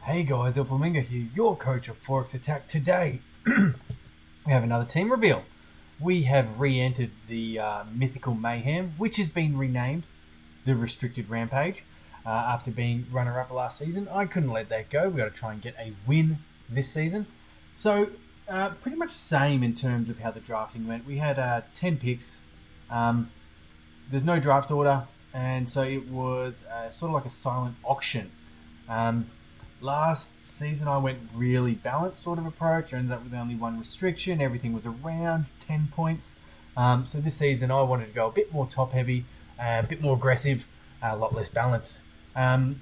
Hey guys, El Flamingo here, your coach of Forex Attack. Today, we have another team reveal. We have re-entered the Mythical Mayhem, which has been renamed the Restricted Rampage after being runner-up last season. I couldn't let that go. We got to try and get a win this season. So, pretty much same in terms of how the drafting went. We had 10 picks. There's no draft order, and so it was sort of like a silent auction. Last season I went really balanced sort of approach. I ended up with only one restriction. Everything was around 10 points. So this season I wanted to go a bit more top heavy, a bit more aggressive, a lot less balance. Round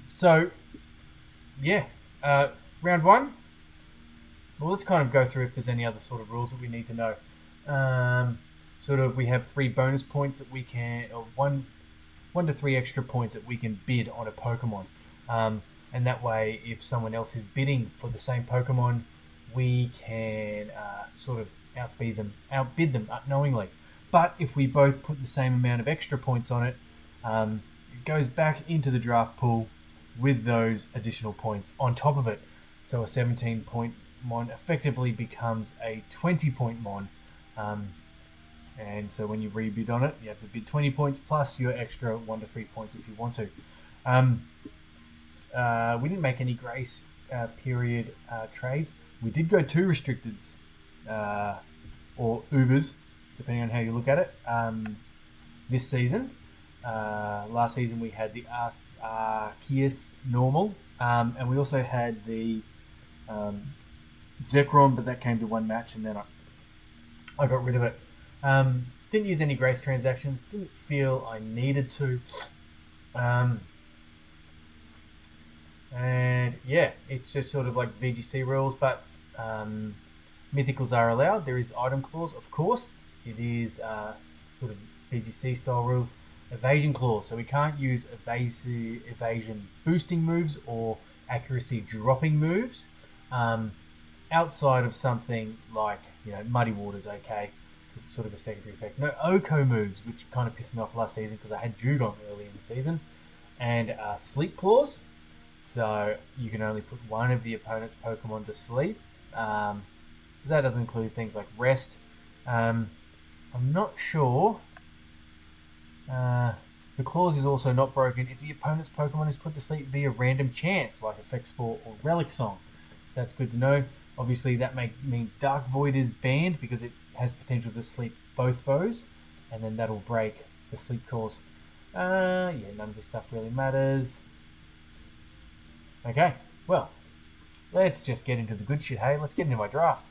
one. Well, let's kind of go through if there's any other sort of rules that we need to know. We have 3 bonus points that we can, or one to 3 extra points that we can bid on a Pokemon. And that way, if someone else is bidding for the same Pokemon, we can outbid them unknowingly. But if we both put the same amount of extra points on it, it goes back into the draft pool with those additional points on top of it. So a 17-point mon effectively becomes a 20-point mon. And so when you rebid on it, you have to bid 20 points plus your extra 1 to 3 points if you want to. We didn't make any grace period trades. We did go 2 restricteds or Ubers, depending on how you look at it, this season. Last season we had the Arceus normal, and we also had the Zekrom, but that came to 1 match and then I got rid of it. Didn't use any grace transactions, didn't feel I needed to. And yeah, it's just sort of like VGC rules, but mythicals are allowed. There is item clause, of course. It is sort of VGC style rules. Evasion clause, so we can't use evasion boosting moves or accuracy dropping moves outside of something like, Muddy Water's okay. It's sort of a secondary effect. No Oko moves, which kind of pissed me off last season because I had Dugong early in the season. And sleep clause. So you can only put one of the opponent's Pokemon to sleep. That doesn't include things like rest. I'm not sure. The clause is also not broken if the opponent's Pokemon is put to sleep via random chance, like Effect Spore or Relic Song. So that's good to know. Obviously, that means Dark Void is banned because it has potential to sleep both foes, and then that'll break the sleep clause. None of this stuff really matters. Okay, well, let's just get into the good shit, hey? Let's get into my draft.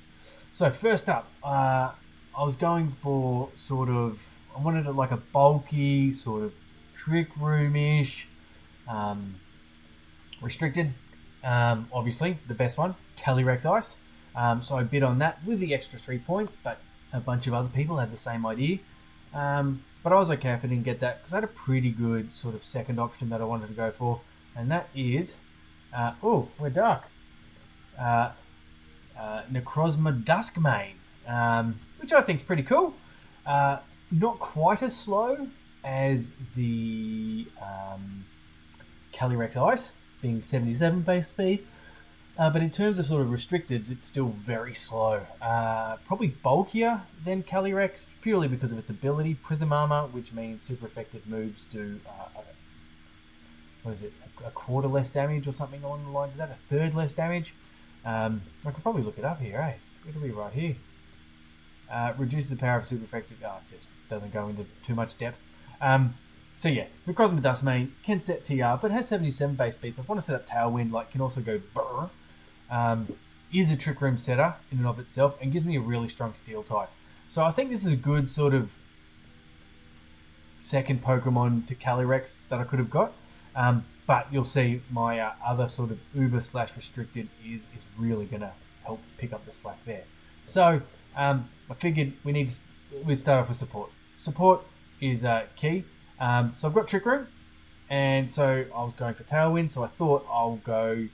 So first up, I was going for I wanted like a bulky, sort of Trick Room-ish, restricted, obviously, the best one, Calyrex Ice. So I bid on that with the extra 3 points, but a bunch of other people had the same idea. But I was okay if I didn't get that, because I had a pretty good sort of second option that I wanted to go for, and that is... we're dark. Necrozma Duskmane, which I think is pretty cool. Not quite as slow as the Calyrex Ice, being 77 base speed. But in terms of sort of restricted, it's still very slow. Probably bulkier than Calyrex, purely because of its ability. Prism Armor, which means super effective moves do... a quarter less damage or something along the lines of that, a third less damage. I could probably look it up here, eh? It'll be right here. Reduces the power of super effective... it just doesn't go into too much depth. The Necrozma Duskmane can set TR, but has 77 base speed, so if I want to set up Tailwind, can also go Burr. Is a Trick Room setter in and of itself, and gives me a really strong Steel type. So I think this is a good sort of second Pokemon to Calyrex that I could have got. But you'll see my other sort of Uber/restricted is really going to help pick up the slack there. So I figured we start off with support. Support is key. So I've got Trick Room, and so I was going for Tailwind, so I thought I'll go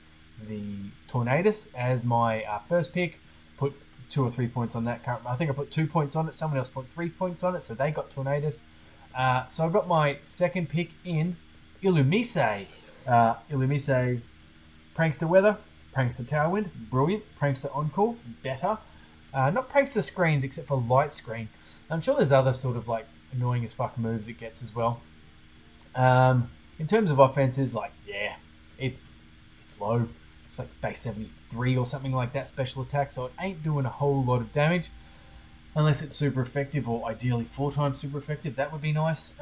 the Tornadus as my first pick, put 2 or 3 points on that. I think I put 2 points on it, someone else put 3 points on it, so they got Tornadus. So I got my second pick in Illumise. Illumise Prankster Weather. Prankster Tailwind, brilliant. Prankster Encore, better. Not Prankster Screens, except for Light Screen. I'm sure there's other sort of like annoying as fuck moves it gets as well. In terms of offenses, like, yeah, it's low. It's like base 73 or something like that special attack, so it ain't doing a whole lot of damage. Unless it's super effective, or ideally 4 times super effective, that would be nice.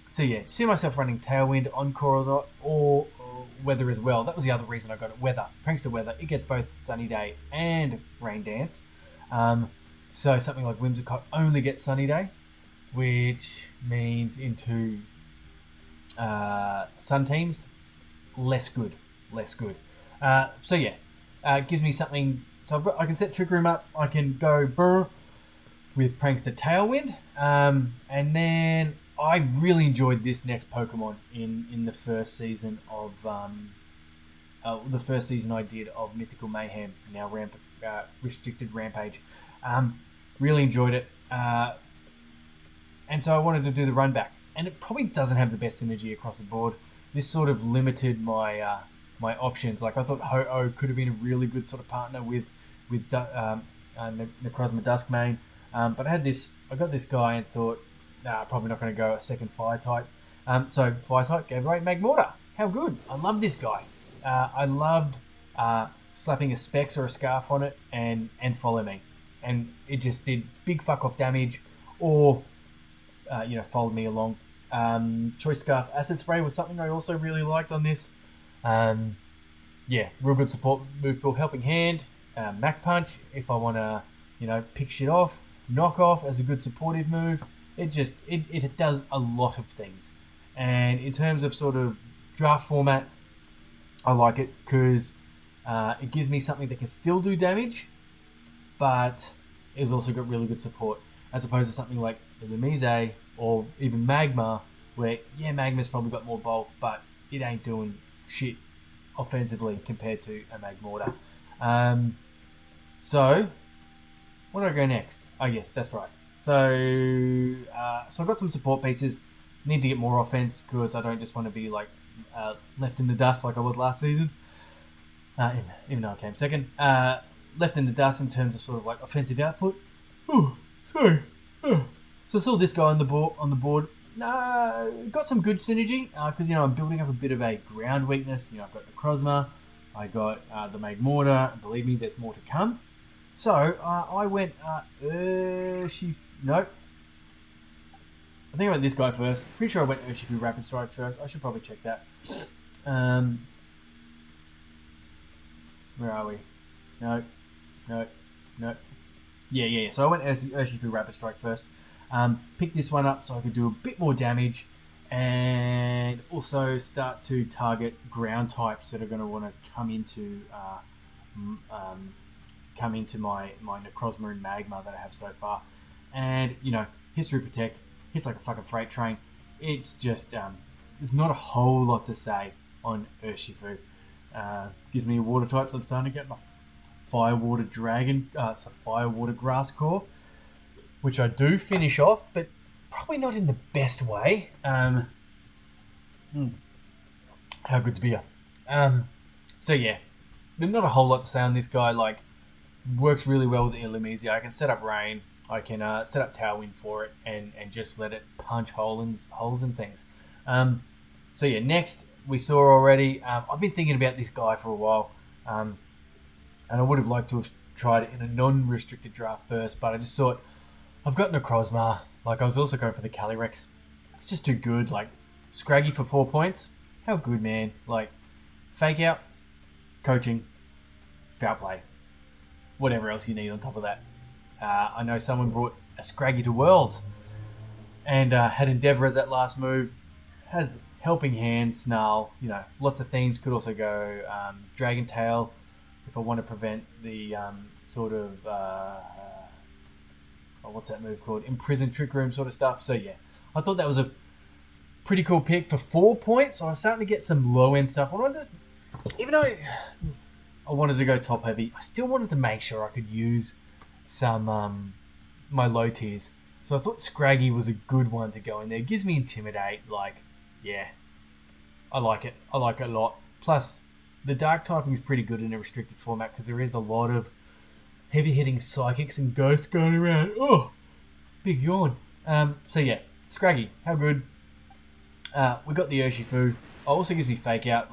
So yeah, see myself running Tailwind, Encore, or Weather as well. That was the other reason I got it. Weather. Prankster Weather. It gets both Sunny Day and Rain Dance. So something like Whimsicott only gets Sunny Day, which means into Sun teams, less good. So yeah, gives me something. So I can set Trick Room up. I can go Burr with Prankster Tailwind, and then I really enjoyed this next Pokemon in the first season of the first season I did of Mythical Mayhem. Now Restricted Rampage. Really enjoyed it, and so I wanted to do the run back. And it probably doesn't have the best synergy across the board. This sort of limited my my options. Like I thought Ho-Oh could have been a really good sort of partner with Necrozma Duskmane, but I got this guy and thought, nah, probably not going to go a second Fire type. So Fire type gave away Magmortar. How good! I love this guy. I loved slapping a Specs or a Scarf on it and Follow Me, and it just did big fuck off damage, or followed me along. Choice Scarf Acid Spray was something I also really liked on this. Real good support move pool. Helping Hand, Mac Punch if I want to, pick shit off. Knock Off as a good supportive move. It does a lot of things. And in terms of sort of draft format, I like it because it gives me something that can still do damage, but it's also got really good support, as opposed to something like Illumise or even Magma, where, Magma's probably got more bulk, but it ain't doing shit offensively compared to a Magmortar. So, where do I go next? Oh, yes, that's right. So I've got some support pieces. Need to get more offense because I don't just want to be like left in the dust like I was last season. Even though I came second. Left in the dust in terms of sort of like offensive output. Oh, sorry. So I saw this guy on the board. Got some good synergy because I'm building up a bit of a ground weakness. I've got the Necrozma, I got the Magmortar, and believe me, there's more to come. So I went nope. I think I went this guy first. Pretty sure I went Urshifu Rapid Strike first. I should probably check that. Where are we? Nope. Yeah. So I went Urshifu Rapid Strike first. Picked this one up so I could do a bit more damage, and also start to target ground types that are going to want to come into my Necrozma and Magma that I have so far. And History Protect hits like a fucking freight train. It's just there's not a whole lot to say on Urshifu. Gives me a water type, so I'm starting to get my Fire Water Dragon, Fire Water Grass Core, which I do finish off, but probably not in the best way. How good's beer? So yeah, there's not a whole lot to say on this guy. Like, works really well with Illumise. I can set up Rain. I can set up Tailwind for it and just let it punch holes in things. So yeah, next we saw already. I've been thinking about this guy for a while, and I would have liked to have tried it in a non-restricted draft first, but I just thought, I've got Necrozma. Like, I was also going for the Calyrex. It's just too good. Like, Scraggy for 4 points. How good, man. Like, Fake Out, Coaching, Foul Play. Whatever else you need on top of that. I know someone brought a Scraggy to Worlds and had Endeavour as that last move. Has Helping Hand, Snarl, lots of things. Could also go Dragon Tail if I want to prevent the what's that move called? Imprison Trick Room sort of stuff. So yeah, I thought that was a pretty cool pick for 4 points. So I was starting to get some low end stuff. Even though I wanted to go top heavy, I still wanted to make sure I could use some my low tiers. So I thought Scraggy was a good one to go in there. It gives me Intimidate. Like, yeah, I like it. I like it a lot. Plus, the dark typing is pretty good in a restricted format because there is a lot of heavy hitting psychics and ghosts going around. Oh, big yawn. So yeah, Scraggy, how good? We got the Urshifu. Also gives me fake out,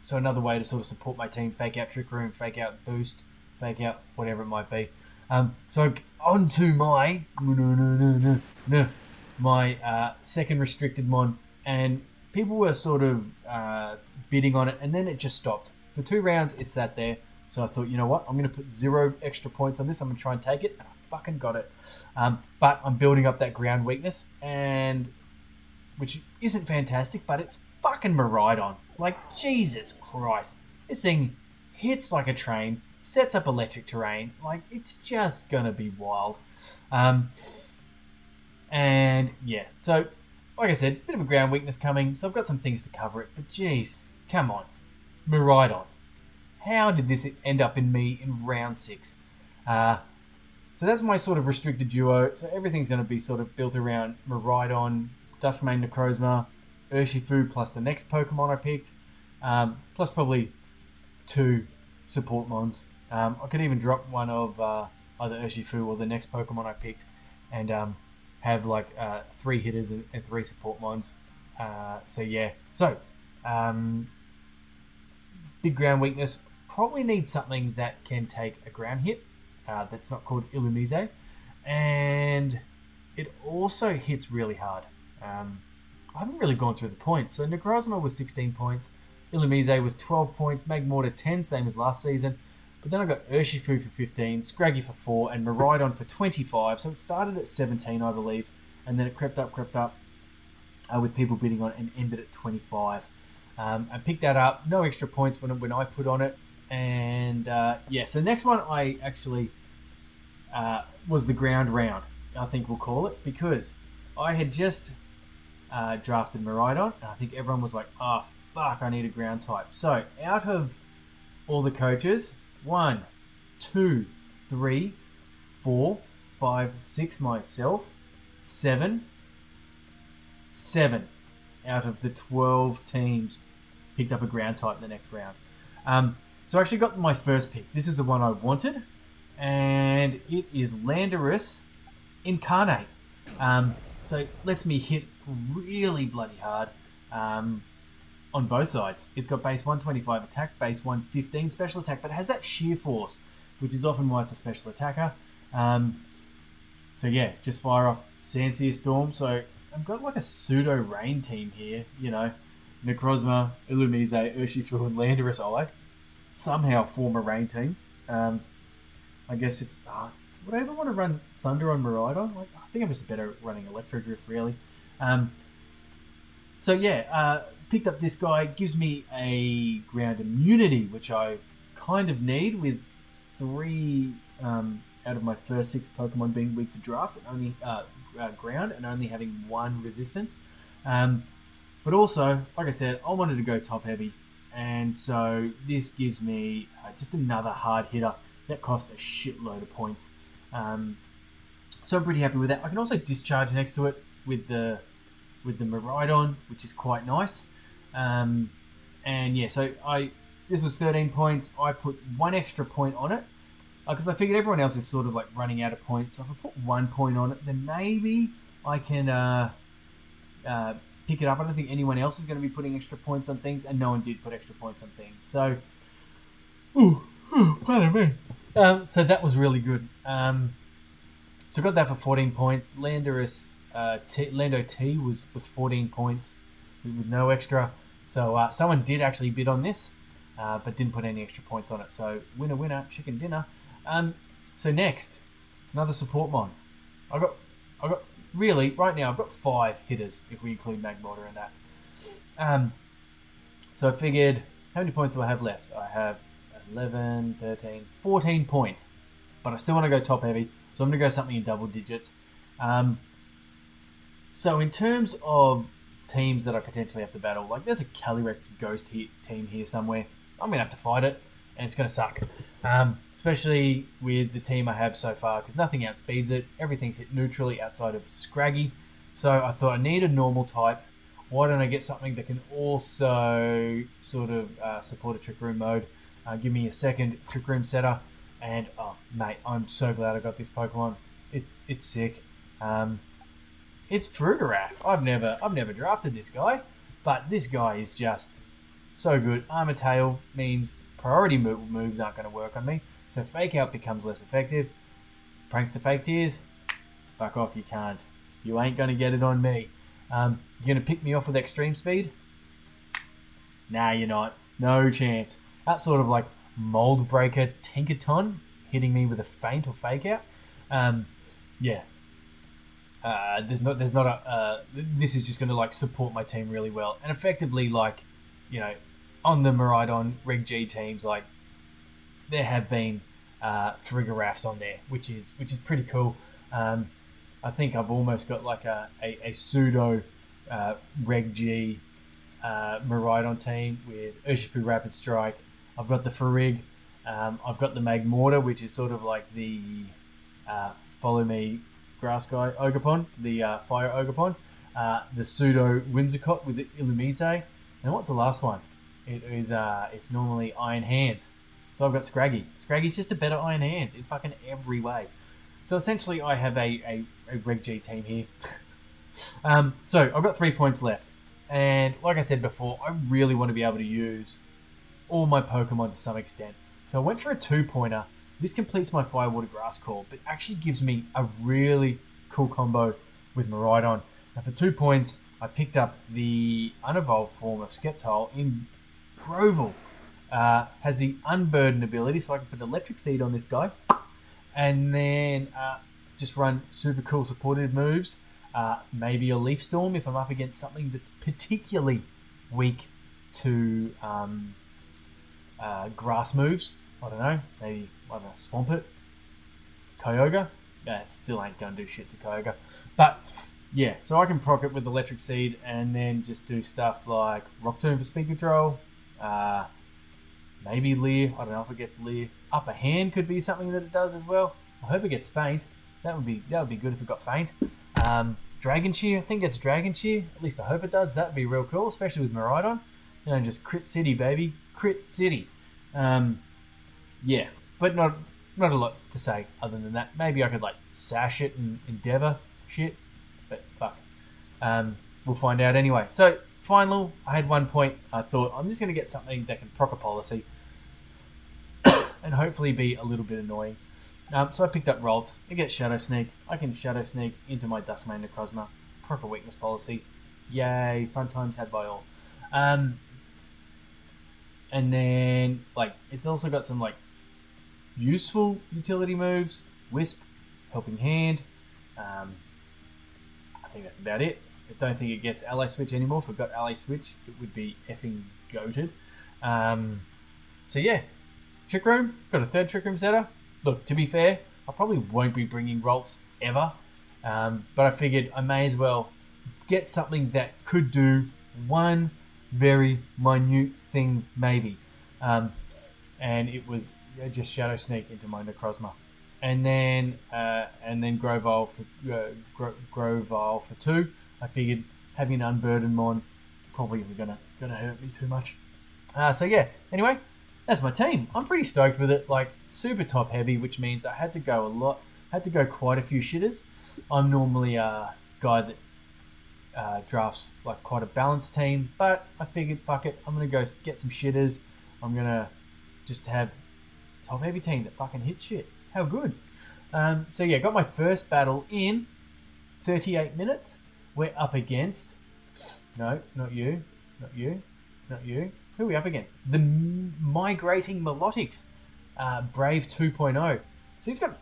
so another way to sort of support my team. Fake out Trick Room, fake out Boost, fake out whatever it might be. So on to my second restricted mon, and people were sort of bidding on it, and then it just stopped. For 2 rounds, it sat there. So I thought, you know what? I'm going to put 0 extra points on this. I'm going to try and take it, and I fucking got it. But I'm building up that ground weakness, and which isn't fantastic, but it's fucking Miraidon. Like, Jesus Christ. This thing hits like a train, sets up electric terrain. Like, it's just going to be wild. And, yeah. So, like I said, bit of a ground weakness coming, so I've got some things to cover it. But, jeez, come on. Miraidon. How did this end up in me in round 6? So that's my sort of restricted duo. So everything's going to be sort of built around Miraidon, Duskmane Necrozma, Urshifu plus the next Pokemon I picked, plus probably 2 support mons. I could even drop one of either Urshifu or the next Pokemon I picked and have 3 hitters and 3 support mons. So yeah. So, big ground weakness. Probably need something that can take a ground hit that's not called Illumise. And it also hits really hard. I haven't really gone through the points. So Necrozma was 16 points, Illumise was 12 points, Magmortar 10, same as last season. But then I got Urshifu for 15, Scraggy for 4, and Miraidon for 25. So it started at 17, I believe, and then it crept up with people bidding on it and ended at 25. I picked that up, no extra points when I put on it. And yeah, so next one I actually was the ground round, I think we'll call it, because I had just drafted Miraidon, and I think everyone was like, oh fuck, I need a ground type. So out of all the coaches, 1, 2, 3, 4, 5, 6, myself, 7 out of the 12 teams picked up a ground type in the next round. So I actually got my first pick. This is the one I wanted, and it is Landorus Incarnate. So it lets me hit really bloody hard on both sides. It's got base 125 attack, base 115 special attack, but it has that sheer force, which is often why it's a special attacker. So yeah, just fire off Sandsear Storm. So I've got like a pseudo rain team here, you know. Necrozma, Illumise, Urshifu, and Landorus I somehow form a rain team. I guess if would I ever want to run Thunder on Miraidon? Like, I think I'm just better at running Electro Drift, really. So yeah, picked up this guy. Gives me a ground immunity, which I kind of need with 3 out of my first 6 Pokemon being weak to draft, and only ground, and only having 1 resistance. But also, like I said, I wanted to go top heavy, and so this gives me just another hard hitter that cost a shitload of points. So I'm pretty happy with that. I can also discharge next to it with the Miraidon, which is quite nice. And yeah, so this was 13 points. I put 1 extra point on it because I figured everyone else is sort of like running out of points. So if I put 1 point on it, then maybe I can pick it up. I don't think anyone else is going to be putting extra points on things, and no one did put extra points on things. So, pardon me. So that was really good. So I got that for 14 points. Lando T was 14 points with no extra. So someone did actually bid on this, but didn't put any extra points on it. So winner, chicken dinner. So next, another support mon. I got really right now I've got 5 hitters if we include Magmortar in that. So I figured, how many points do I have left? I have 11, 13, 14 points, but I still want to go top heavy, so I'm going to go something in double digits. So in terms of teams that I potentially have to battle, like there's a Calyrex Ghost team here somewhere. I'm going to have to fight it, and it's going to suck. Especially with the team I have so far, because nothing outspeeds it. Everything's hit neutrally outside of Scraggy. So I thought I need a normal type. Why don't I get something that can also sort of support a Trick Room mode? Give me a second Trick Room setter, and oh mate, I'm so glad I got this Pokemon. It's sick. It's Frugarath. I've never drafted this guy, but this guy is just so good. Armor Tail means priority moves aren't going to work on me, so Fake Out becomes less effective. Prankster Fake Tears, fuck off, you can't. You ain't going to get it on me. You're going to pick me off with Extreme Speed? Nah, you're not. No chance. That's sort of like Mold Breaker Tinkerton hitting me with a Feint or Fake Out. Yeah. There's not a. This is just going to like support my team really well, and effectively, like, you know, on the Miraidon Reg G teams, like there have been Frigaraths on there, which is pretty cool. I think I've almost got like a pseudo Reg G Miraidon team with Urshifu Rapid Strike. I've got the Farig. I've got the Magmortar, which is sort of like the Follow Me Grass Guy Ogerpon, the Fire Ogerpon. The pseudo Whimsicott with the Illumise. And what's the last one? It is it's normally Iron Hands. So I've got Scraggy. Scraggy's just a better Iron Hands in fucking every way. So essentially I have a Reg G team here. So I've got 3 points left. And like I said before, I really want to be able to use all my Pokemon to some extent. So I went for a 2-pointer. This completes my Firewater Grass Call, but actually gives me a really cool combo with Miraidon. And for 2 points, I picked up the unevolved form of Sceptile in Grovel. Has the Unburden ability, so I can put Electric Seed on this guy. And then just run super cool supportive moves. Maybe a Leaf Storm if I'm up against something that's particularly weak to grass moves. I don't know, maybe I don't know, Swampert, Kyogre. Still ain't gonna do shit to Kyogre. But yeah, so I can proc it with Electric Seed and then just do stuff like Rock Tomb for speed control. Maybe Leer. I don't know if it gets Leer. Upper Hand could be something that it does as well. I hope it gets Feint. That would be good if it got Feint. Dragon Cheer. I think it's Dragon Cheer. At least I hope it does. That'd be real cool, especially with Miraidon. You know, just Crit City, baby. Crit City. Yeah, but not a lot to say other than that. Maybe I could like sash it and Endeavor shit, but fuck. We'll find out anyway. So final, I had 1 point. I thought I'm just going to get something that can proc a policy and hopefully be a little bit annoying. So I picked up Rolts. I get Shadow Sneak. I can Shadow Sneak into my Duskmane Necrozma. Proc a weakness policy. Yay, fun times had by all. And then like it's also got some like useful utility moves. Wisp, Helping Hand. I think that's about it. I don't think it gets Ally Switch anymore. If it got Ally Switch, it would be effing goated. So yeah, Trick Room. Got a third Trick Room setter. Look, to be fair, I probably won't be bringing Rolts ever. But I figured I may as well get something that could do one very minute thing maybe. And it was just Shadow Sneak into my Necrozma. And then Grovyle for 2. I figured having an Unburden Mon probably isn't gonna hurt me too much. So yeah. Anyway, that's my team. I'm pretty stoked with it. Like super top heavy, which means I had to go quite a few shitters. I'm normally a guy that drafts like quite a balanced team, but I figured fuck it. I'm gonna go get some shitters. I'm gonna just have top heavy team that fucking hits shit. How good. So yeah, got my first battle in 38 minutes. We're up against... No, not you. Not you. Not you. Who are we up against? The Migrating Melodics. Brave 2.0. So he's got...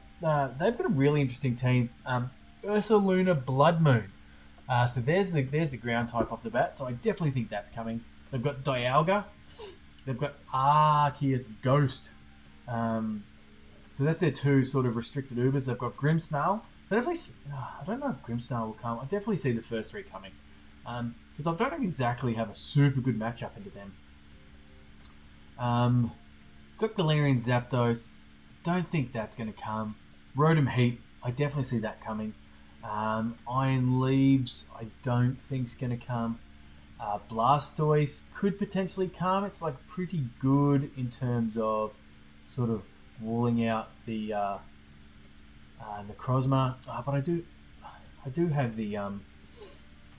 they've got a really interesting team. Ursaluna Blood Moon. So there's the ground type off the bat. So I definitely think that's coming. They've got Dialga. They've got Arceus Ghost. So that's their 2 sort of restricted Ubers. They've got Grimmsnarl. I don't know if Grimmsnarl will come. I definitely see the first 3 coming. Because I don't exactly have a super good matchup into them. Got Galarian Zapdos. Don't think that's going to come. Rotom Heat. I definitely see that coming. Iron Leaves. I don't think's going to come. Blastoise could potentially come. It's like pretty good in terms of sort of walling out the Necrozma. But I do have the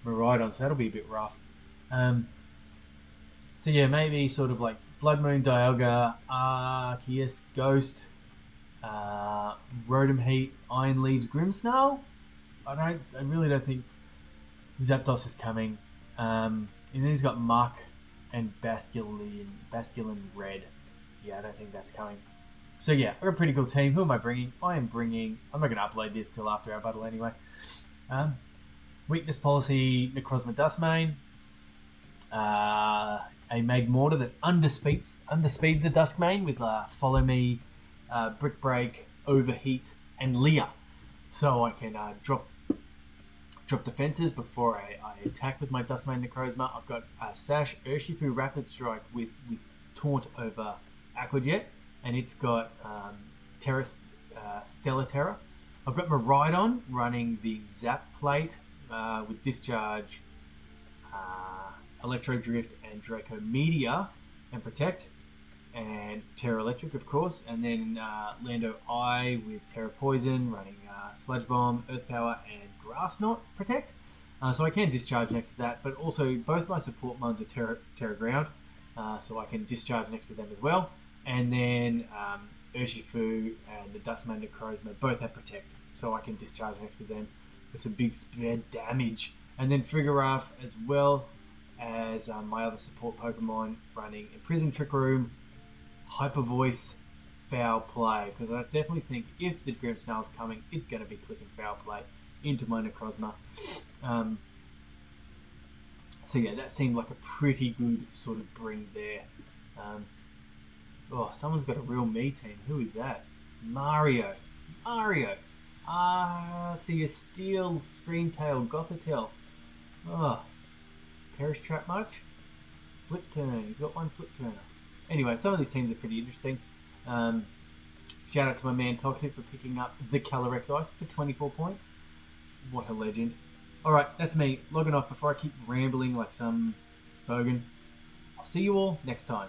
Miraidon, so that'll be a bit rough. So yeah, maybe sort of like Blood Moon, Dialga, Arceus, Ghost, Rotom Heat, Iron Leaves, Grimmsnarl. I really don't think Zapdos is coming. And then he's got Muck and Basculin Red. Yeah, I don't think that's coming. So yeah, I've got a pretty cool team. Who am I bringing? I'm not going to upload this till after our battle anyway. Weakness policy, Necrozma Dustmane. A Magmortar that underspeeds the Duskmane with Follow Me, Brick Break, Overheat, and Leer. So I can drop defenses before I attack with my Dustmane Necrozma. I've got Sash, Urshifu Rapid Strike with Taunt over Aqua Jet, and it's got Stellar Terror. I've got Miraidon running the Zap Plate with Discharge, Electro Drift, and Draco Meteor, and Protect, and Terra Electric, of course, and then Lando I with Terra Poison running Sludge Bomb, Earth Power, and Grass Knot Protect. So I can discharge next to that, but also both my support mons are Terra Ground, so I can discharge next to them as well. And then Urshifu and the Dustmane Necrozma both have Protect, so I can discharge next to them for some big spare damage. And then Frigoraph as well as my other support Pokemon running Imprison Trick Room, Hyper Voice, Foul Play, because I definitely think if the Grimmsnarl's coming, it's going to be clicking Foul Play into my Necrozma. So yeah, that seemed like a pretty good sort of bring there. Someone's got a real me team. Who is that? Mario. See a Steel, Screamtail, Gothitelle. Perish Trap much? Flip Turn. He's got one Flip Turner. Anyway, some of these teams are pretty interesting. Shout out to my man Toxic for picking up the Calyrex Ice for 24 points. What a legend. Alright, that's me. Logging off before I keep rambling like some bogan. I'll see you all next time.